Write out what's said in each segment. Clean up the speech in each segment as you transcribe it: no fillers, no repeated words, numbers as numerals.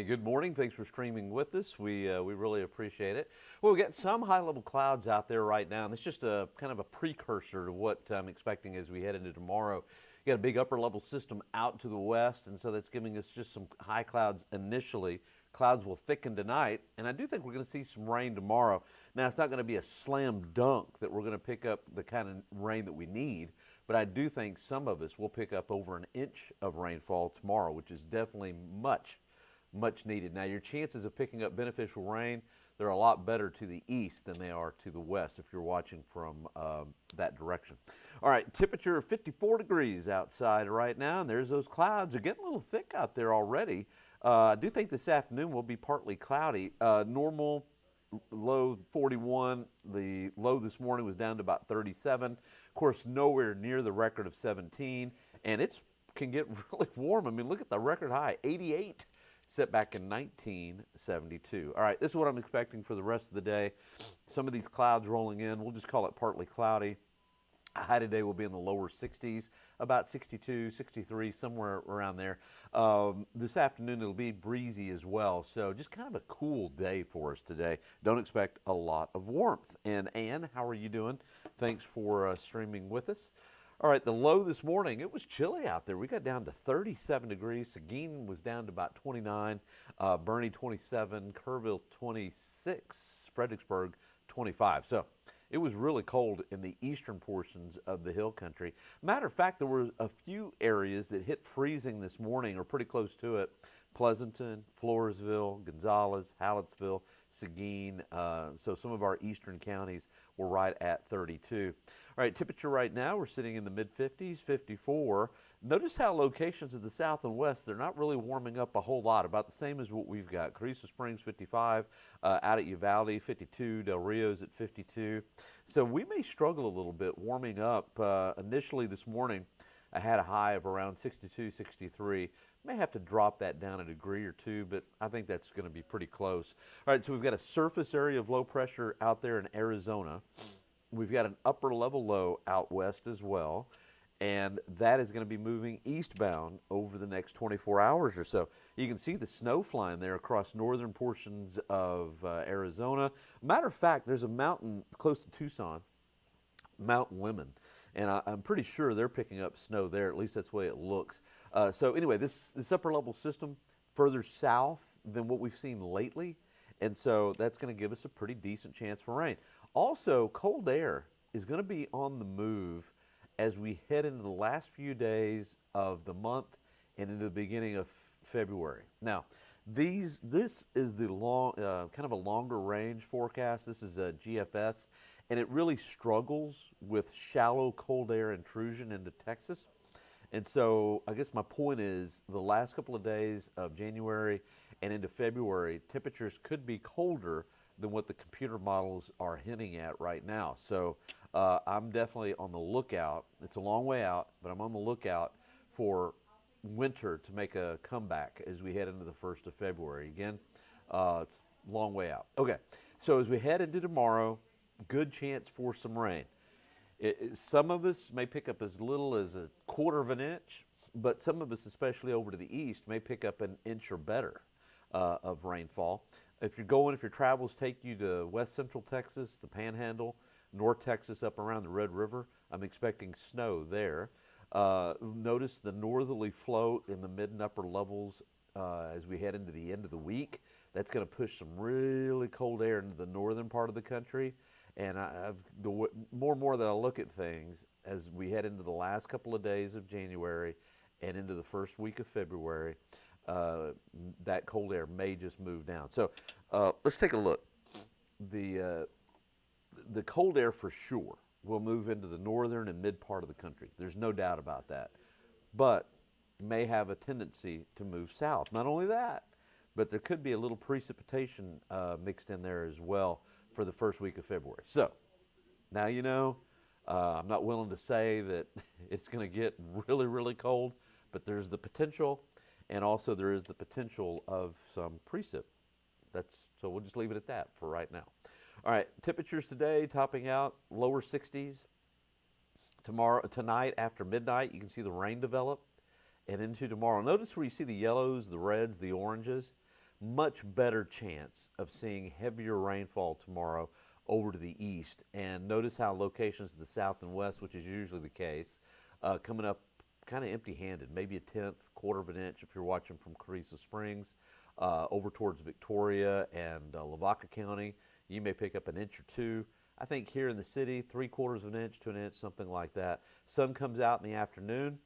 good morning. Thanks for streaming with us. We really appreciate it. Well, we've got some high-level clouds out there right now, and it's just a kind of a precursor to what I'm expecting as we head into tomorrow. You got a big upper-level system out to the west, and so that's giving us just some high clouds initially. Clouds will thicken tonight, and I do think we're going to see some rain tomorrow. Now, it's not going to be a slam dunk that we're going to pick up the kind of rain that we need, but I do think some of us will pick up over an inch of rainfall tomorrow, which is definitely much needed. Now, your chances of picking up beneficial rain, they're a lot better to the east than they are to the west if you're watching from that direction. All right, temperature 54 degrees outside right now, and there's those clouds. They're getting a little thick out there already. I do think this afternoon will be partly cloudy. Normal low 41. The low this morning was down to about 37. Of course, nowhere near the record of 17, and it can get really warm. I mean, look at the record high, 88. Set back in 1972. All right, this is what I'm expecting for the rest of the day. Some of these clouds rolling in, we'll just call it partly cloudy. High today will be in the lower 60s, about 62, 63, somewhere around there. This afternoon it'll be breezy as well, so just kind of a cool day for us today. Don't expect a lot of warmth. And Ann, how are you doing? Thanks for streaming with us. All right, the low this morning, it was chilly out there. We got down to 37 degrees. Seguin was down to about 29, Bernie 27, Kerrville 26, Fredericksburg 25. So it was really cold in the eastern portions of the hill country. Matter of fact, there were a few areas that hit freezing this morning or pretty close to it. Pleasanton, Floresville, Gonzales, Hallettsville, Seguin. So some of our eastern counties were right at 32. All right, temperature right now, we're sitting in the mid-50s, 54. Notice how locations of the south and west, they're not really warming up a whole lot, about the same as what we've got. Carrizo Springs, 55. Out at Uvalde, 52. Del Rio's at 52. So we may struggle a little bit warming up. Initially this morning, I had a high of around 62, 63. May have to drop that down a degree or two, but I think that's going to be pretty close. All right, so we've got a surface area of low pressure out there in Arizona. We've got an upper level low out west as well, and that is going to be moving eastbound over the next 24 hours or so. You can see the snow flying there across northern portions of Arizona. Matter of fact, there's a mountain close to Tucson, Mount Lemmon, and I'm pretty sure they're picking up snow there. At least that's the way it looks. So anyway, this upper level system further south than what we've seen lately, and so that's going to give us a pretty decent chance for rain. Also, cold air is going to be on the move as we head into the last few days of the month and into the beginning of February. Now, this is the kind of a longer range forecast. This is a GFS, and it really struggles with shallow cold air intrusion into Texas. And so I guess my point is the last couple of days of January and into February, temperatures could be colder than what the computer models are hinting at right now. So I'm definitely on the lookout. It's a long way out, but I'm on the lookout for winter to make a comeback as we head into the 1st of February. Again, it's a long way out. Okay, so as we head into tomorrow, good chance for some rain. Some of us may pick up as little as a quarter of an inch, but some of us, especially over to the east, may pick up an inch or better of rainfall. If your travels take you to west central Texas, the Panhandle, North Texas up around the Red River, I'm expecting snow there. Notice the northerly flow in the mid and upper levels as we head into the end of the week. That's going to push some really cold air into the northern part of the country. And the more and more that I look at things as we head into the last couple of days of January and into the first week of February, that cold air may just move down. So let's take a look. The cold air for sure will move into the northern and mid part of the country. There's no doubt about that. But may have a tendency to move south. Not only that, but there could be a little precipitation mixed in there as well for the first week of February. So now you know. I'm not willing to say that it's going to get really, really cold, but there's the potential. And also there is the potential of some precip. So we'll just leave it at that for right now. All right, temperatures today topping out lower 60s. Tonight after midnight, you can see the rain develop and into tomorrow. Notice where you see the yellows, the reds, the oranges. much better chance of seeing heavier rainfall tomorrow over to the east. And notice how locations to the south and west, which is usually the case, coming up kind of empty-handed, maybe a tenth, quarter of an inch if you're watching from Carrizo Springs, over towards Victoria and Lavaca County. You may pick up an inch or two. I think here in the city, 3/4 of an inch to an inch, something like that. Sun comes out in the afternoon.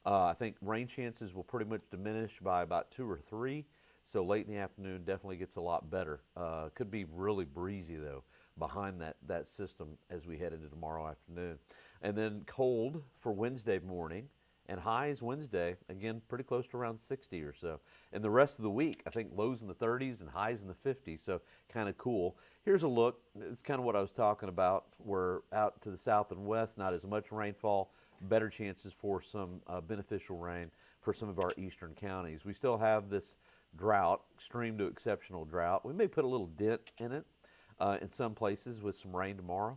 I think rain chances will pretty much diminish by about 2 or 3. So late in the afternoon definitely gets a lot better. Could be really breezy though behind that system as we head into tomorrow afternoon. And then cold for Wednesday morning, and highs Wednesday, again, pretty close to around 60 or so. And the rest of the week, I think lows in the 30s and highs in the 50s, so kind of cool. Here's a look. It's kind of what I was talking about. We're out to the south and west, not as much rainfall, better chances for some beneficial rain for some of our eastern counties. We still have this drought, extreme to exceptional drought. We may put a little dent in it in some places with some rain tomorrow.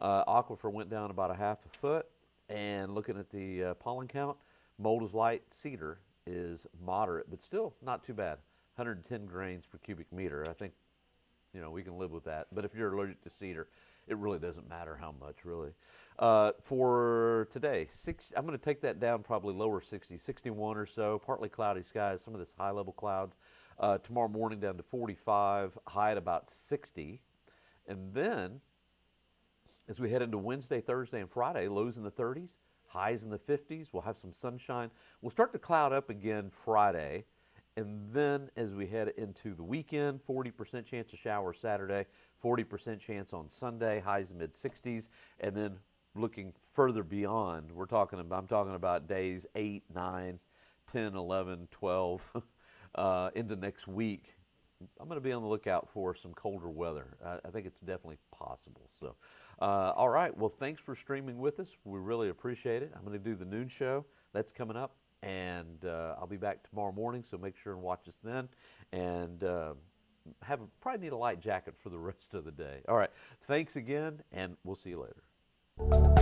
Aquifer went down about a half a foot. And looking at the pollen count, mold is light, cedar is moderate, but still not too bad. 110 grains per cubic meter. I think, we can live with that. But if you're allergic to cedar, it really doesn't matter how much, really. For today, I'm going to take that down probably lower 60, 61 or so, partly cloudy skies, some of this high-level clouds. Tomorrow morning down to 45, high at about 60. And then as we head into Wednesday, Thursday, and Friday, lows in the 30s, highs in the 50s. We'll have some sunshine. We'll start to cloud up again Friday. And then as we head into the weekend, 40% chance of showers Saturday, 40% chance on Sunday, highs mid-60s. And then looking further beyond, I'm talking about days 8, 9, 10, 11, 12 into next week. I'm going to be on the lookout for some colder weather. I think it's definitely possible. So, all right. Well, thanks for streaming with us. We really appreciate it. I'm going to do the noon show. That's coming up. And I'll be back tomorrow morning, so make sure and watch us then. And probably need a light jacket for the rest of the day. All right. Thanks again, and we'll see you later.